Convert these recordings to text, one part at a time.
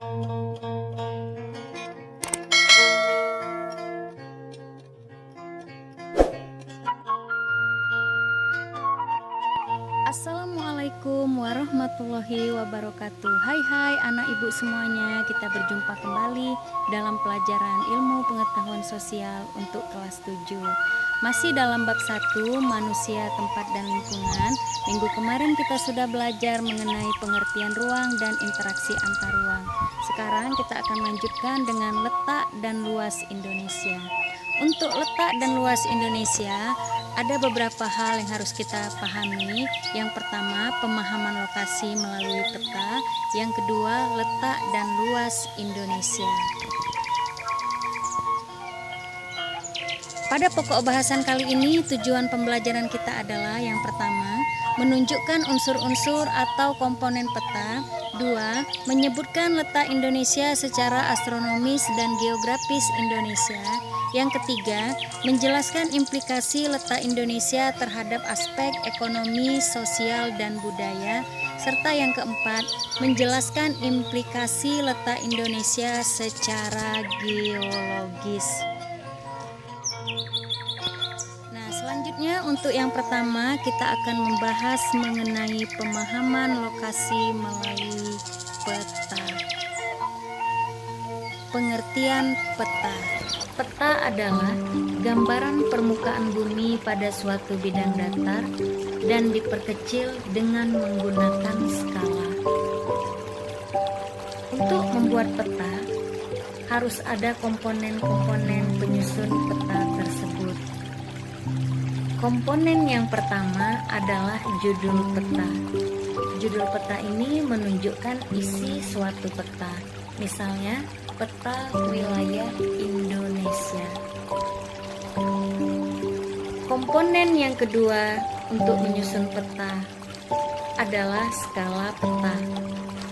Assalamualaikum warahmatullahi wabarakatuh. Hai anak ibu semuanya, kita berjumpa kembali dalam pelajaran ilmu pengetahuan sosial untuk kelas 7. Masih dalam bab 1, manusia, tempat dan lingkungan. Minggu kemarin kita sudah belajar mengenai pengertian ruang dan interaksi antar ruang. Sekarang kita akan lanjutkan dengan letak dan luas Indonesia. Untuk letak dan luas Indonesia, ada beberapa hal yang harus kita pahami. Yang pertama, pemahaman lokasi melalui peta. Yang kedua, letak dan luas Indonesia. Pada pokok bahasan kali ini, tujuan pembelajaran kita adalah yang pertama, menunjukkan unsur-unsur atau komponen peta. 2. Menyebutkan letak Indonesia secara astronomis dan geografis Indonesia. Yang ketiga, menjelaskan implikasi letak Indonesia terhadap aspek ekonomi, sosial, dan budaya. Serta yang keempat, menjelaskan implikasi letak Indonesia secara geologis. Nah, selanjutnya untuk yang pertama kita akan membahas mengenai pemahaman lokasi melalui peta. Pengertian peta. Peta adalah gambaran permukaan bumi pada suatu bidang datar dan diperkecil dengan menggunakan skala. Untuk membuat peta, harus ada komponen-komponen penyusun peta tersebut. Komponen yang pertama adalah judul peta. Judul peta ini menunjukkan isi suatu peta. Misalnya, peta wilayah Indonesia. Komponen yang kedua untuk menyusun peta adalah skala peta.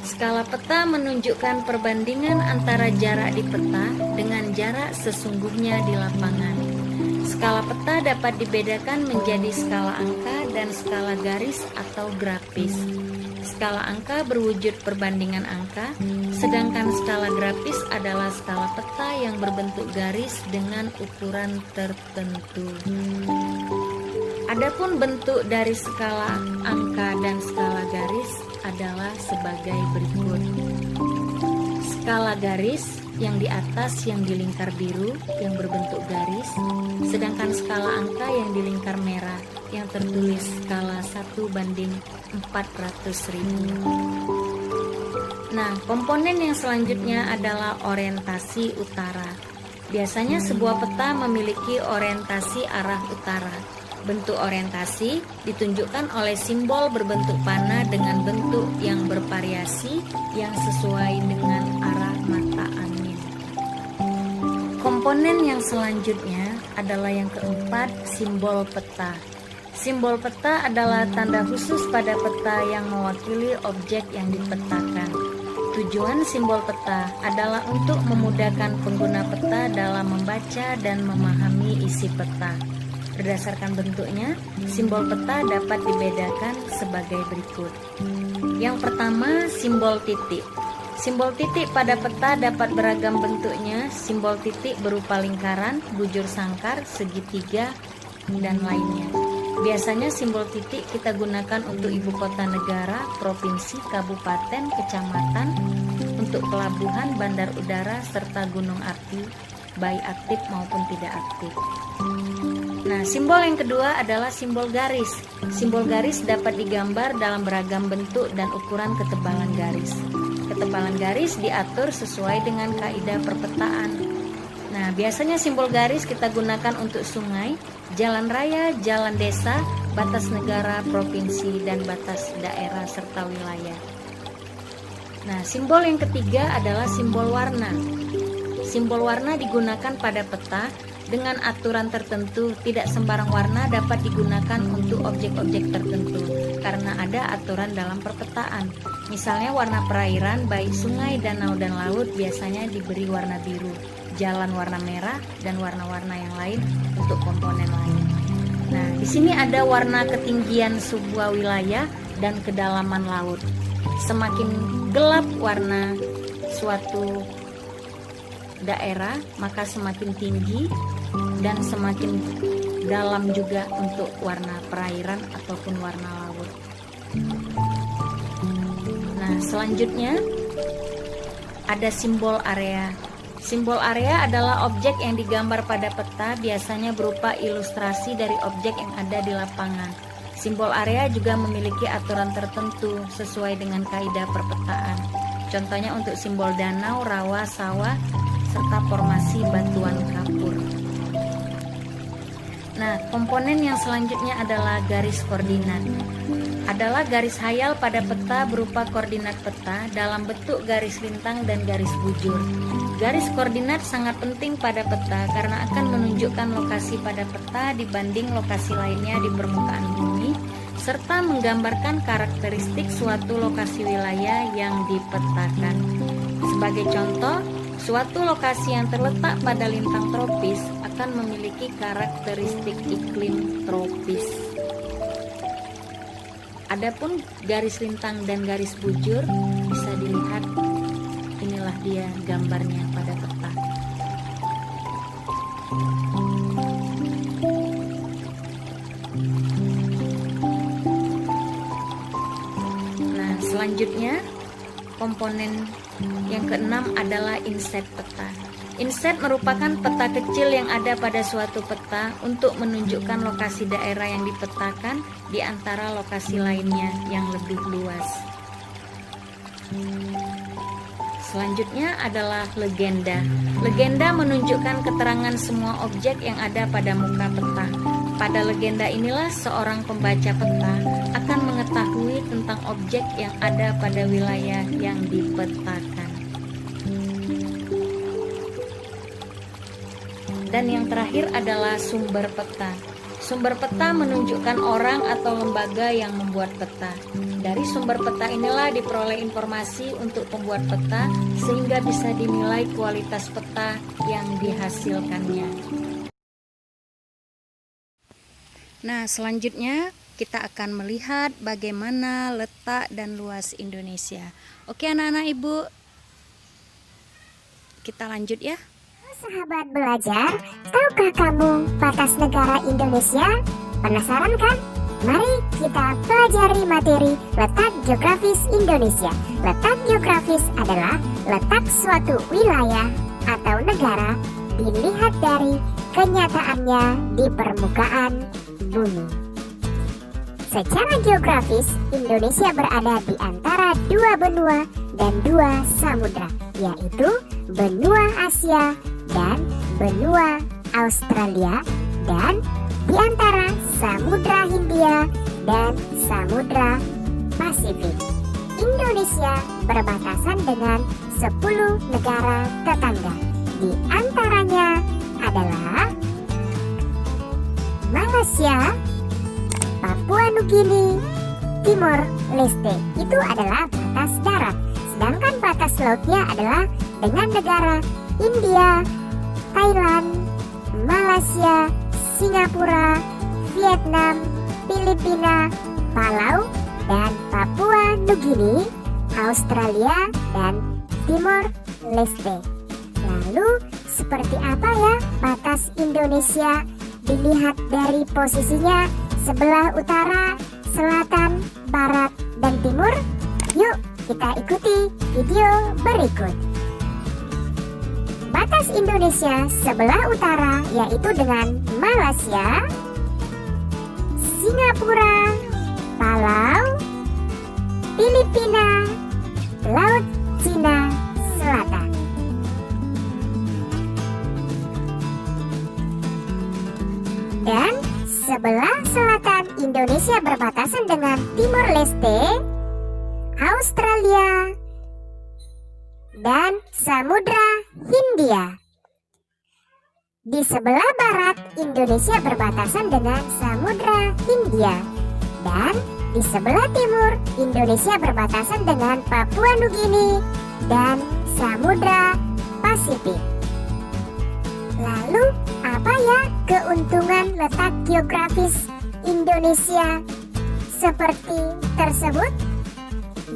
Skala peta menunjukkan perbandingan antara jarak di peta dengan jarak sesungguhnya di lapangan. Skala peta dapat dibedakan menjadi skala angka dan skala garis atau grafis. Skala angka berwujud perbandingan angka, sedangkan skala grafis adalah skala peta yang berbentuk garis dengan ukuran tertentu. Adapun bentuk dari skala angka dan skala garis adalah sebagai berikut. Skala garis yang di atas yang di lingkar biru yang berbentuk garis, sedangkan skala angka yang di lingkar merah yang tertulis skala 1:400.000. Nah, komponen yang selanjutnya adalah orientasi utara. Biasanya sebuah peta memiliki orientasi arah utara. Bentuk orientasi ditunjukkan oleh simbol berbentuk panah dengan bentuk yang bervariasi yang sesuai dengan arah mata angin. Komponen yang selanjutnya adalah yang keempat, simbol peta. Simbol peta adalah tanda khusus pada peta yang mewakili objek yang dipetakan. Tujuan simbol peta adalah untuk memudahkan pengguna peta dalam membaca dan memahami isi peta. Berdasarkan bentuknya, simbol peta dapat dibedakan sebagai berikut. Yang pertama, simbol titik. Simbol titik pada peta dapat beragam bentuknya. Simbol titik berupa lingkaran, bujur sangkar, segitiga, dan lainnya. Biasanya simbol titik kita gunakan untuk ibu kota negara, provinsi, kabupaten, kecamatan, untuk pelabuhan, bandar udara, serta gunung api, baik aktif maupun tidak aktif. Nah, simbol yang kedua adalah simbol garis. Simbol garis dapat digambar dalam beragam bentuk dan ukuran ketebalan garis. Ketebalan garis diatur sesuai dengan kaidah perpetaan. Nah, biasanya simbol garis kita gunakan untuk sungai, jalan raya, jalan desa, batas negara, provinsi, dan batas daerah serta wilayah. Nah, simbol yang ketiga adalah simbol warna. Simbol warna digunakan pada peta dengan aturan tertentu. Tidak sembarang warna dapat digunakan untuk objek-objek tertentu karena ada aturan dalam perpetaan. Misalnya warna perairan baik sungai, danau, dan laut biasanya diberi warna biru, jalan warna merah, dan warna-warna yang lain untuk komponen lain. Nah, di sini ada warna ketinggian sebuah wilayah dan kedalaman laut. Semakin gelap warna suatu daerah, maka semakin tinggi dan semakin dalam juga untuk warna perairan ataupun warna laut. Nah, selanjutnya ada simbol area. Simbol area adalah objek yang digambar pada peta, biasanya berupa ilustrasi dari objek yang ada di lapangan. Simbol area juga memiliki aturan tertentu sesuai dengan kaidah perpetaan. Contohnya untuk simbol danau, rawa, sawah, serta formasi batuan kapur. Nah, komponen yang selanjutnya adalah garis koordinat. Adalah garis hayal pada peta berupa koordinat peta dalam bentuk garis lintang dan garis bujur. Garis koordinat sangat penting pada peta karena akan menunjukkan lokasi pada peta dibanding lokasi lainnya di permukaan bumi, serta menggambarkan karakteristik suatu lokasi wilayah yang dipetakan. Sebagai contoh, suatu lokasi yang terletak pada lintang tropis akan memiliki karakteristik iklim tropis. Adapun garis lintang dan garis bujur bisa dilihat, inilah dia gambarnya pada peta. Nah, selanjutnya komponen yang keenam adalah inset peta. Inset merupakan peta kecil yang ada pada suatu peta untuk menunjukkan lokasi daerah yang dipetakan di antara lokasi lainnya yang lebih luas. Selanjutnya adalah legenda. Legenda menunjukkan keterangan semua objek yang ada pada muka peta. Pada legenda inilah seorang pembaca peta akan mengetahui tentang objek yang ada pada wilayah yang dipetakan. Dan yang terakhir adalah sumber peta. Sumber peta menunjukkan orang atau lembaga yang membuat peta. Dari sumber peta inilah diperoleh informasi untuk pembuat peta sehingga bisa dinilai kualitas peta yang dihasilkannya. Nah, selanjutnya kita akan melihat bagaimana letak dan luas Indonesia. Oke anak-anak Ibu, kita lanjut ya. Sahabat belajar, tahukah kamu batas negara Indonesia? Penasaran kan? Mari kita pelajari materi letak geografis Indonesia. Letak geografis adalah letak suatu wilayah atau negara dilihat dari kenyataannya di permukaan bumi. Secara geografis, Indonesia berada di antara dua benua dan dua samudra, yaitu benua Asia dan benua Australia, dan di antara Samudra Hindia dan Samudra Pasifik. Indonesia berbatasan dengan 10 negara tetangga. Di antaranya adalah Malaysia, Papua Nugini, Timor Leste. Itu adalah batas darat. Sedangkan batas lautnya adalah dengan negara India, Thailand, Malaysia, Singapura, Vietnam, Filipina, Palau, dan Papua Nugini, Australia, dan Timor Leste. Lalu, seperti apa ya batas Indonesia dilihat dari posisinya sebelah utara, selatan, barat, dan timur? Yuk, kita ikuti video berikut. Batas Indonesia sebelah utara yaitu dengan Malaysia, Singapura, Palau, Filipina, Laut Cina Selatan. Dan sebelah selatan Indonesia berbatasan dengan Timor Leste, Australia, dan Samudra Hindia. Di sebelah barat Indonesia berbatasan dengan Samudra Hindia, dan di sebelah timur Indonesia berbatasan dengan Papua Nugini dan Samudra Pasifik. Lalu apa ya keuntungan letak geografis Indonesia seperti tersebut?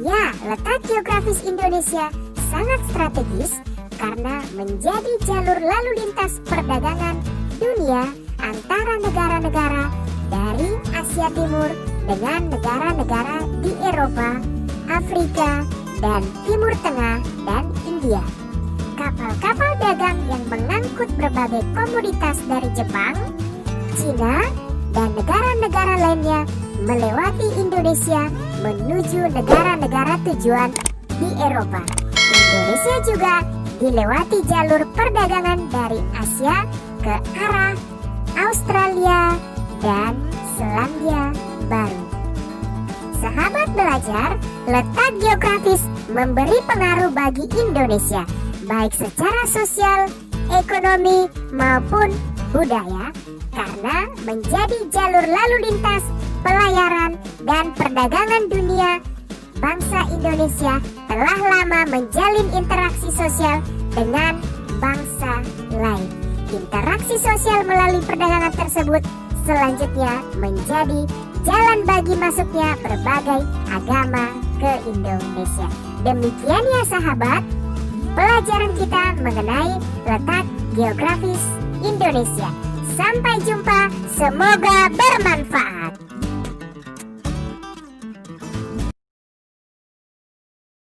Ya, letak geografis Indonesia sangat strategis karena menjadi jalur lalu lintas perdagangan dunia antara negara-negara dari Asia Timur dengan negara-negara di Eropa, Afrika, dan Timur Tengah dan India. Kapal-kapal dagang yang mengangkut berbagai komoditas dari Jepang, Cina, dan negara-negara lainnya melewati Indonesia menuju negara-negara tujuan di Eropa. Indonesia juga dilewati jalur perdagangan dari Asia ke arah Australia dan Selandia Baru. Sahabat belajar, letak geografis memberi pengaruh bagi Indonesia, baik secara sosial, ekonomi, maupun budaya, karena menjadi jalur lalu lintas, pelayaran, dan perdagangan dunia. Bangsa Indonesia telah lama menjalin interaksi sosial dengan bangsa lain. Interaksi sosial melalui perdagangan tersebut selanjutnya menjadi jalan bagi masuknya berbagai agama ke Indonesia. Demikian ya sahabat, pelajaran kita mengenai letak geografis Indonesia. Sampai jumpa, semoga bermanfaat.